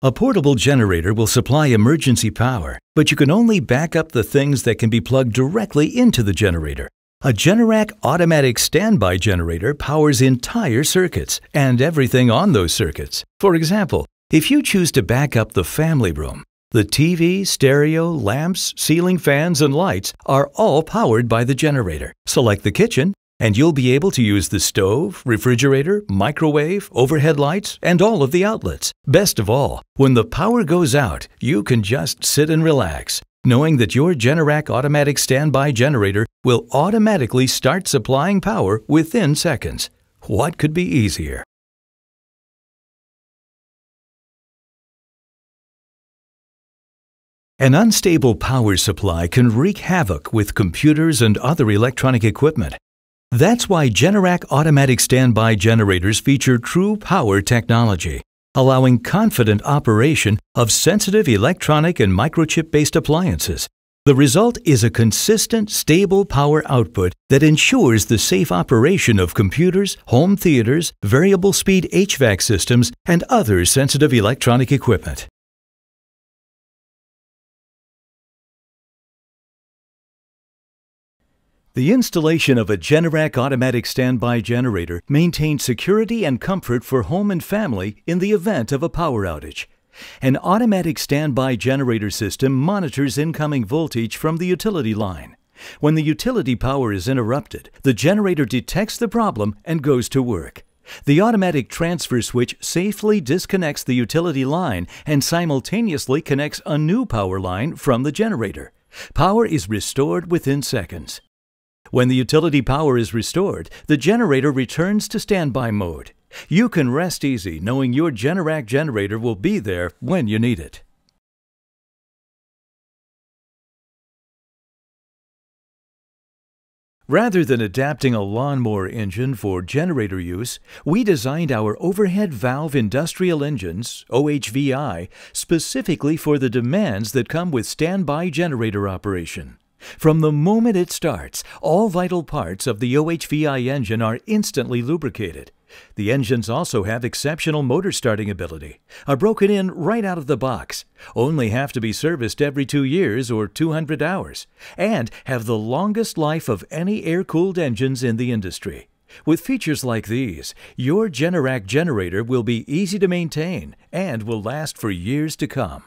A portable generator will supply emergency power, but you can only back up the things that can be plugged directly into the generator. A Generac automatic standby generator powers entire circuits and everything on those circuits. For example, if you choose to back up the family room, the TV, stereo, lamps, ceiling fans, and lights are all powered by the generator. Select the kitchen, and you'll be able to use the stove, refrigerator, microwave, overhead lights, and all of the outlets. Best of all, when the power goes out, you can just sit and relax, knowing that your Generac automatic standby generator will automatically start supplying power within seconds. What could be easier? An unstable power supply can wreak havoc with computers and other electronic equipment. That's why Generac automatic standby generators feature true power technology, allowing confident operation of sensitive electronic and microchip-based appliances. The result is a consistent, stable power output that ensures the safe operation of computers, home theaters, variable speed HVAC systems, and other sensitive electronic equipment. The installation of a Generac automatic standby generator maintains security and comfort for home and family in the event of a power outage. An automatic standby generator system monitors incoming voltage from the utility line. When the utility power is interrupted, the generator detects the problem and goes to work. The automatic transfer switch safely disconnects the utility line and simultaneously connects a new power line from the generator. Power is restored within seconds. When the utility power is restored, the generator returns to standby mode. You can rest easy knowing your Generac generator will be there when you need it. Rather than adapting a lawnmower engine for generator use, we designed our overhead valve industrial engines, OHVI, specifically for the demands that come with standby generator operation. From the moment it starts, all vital parts of the OHVI engine are instantly lubricated. The engines also have exceptional motor starting ability, are broken in right out of the box, only have to be serviced every 2 years or 200 hours, and have the longest life of any air-cooled engines in the industry. With features like these, your Generac generator will be easy to maintain and will last for years to come.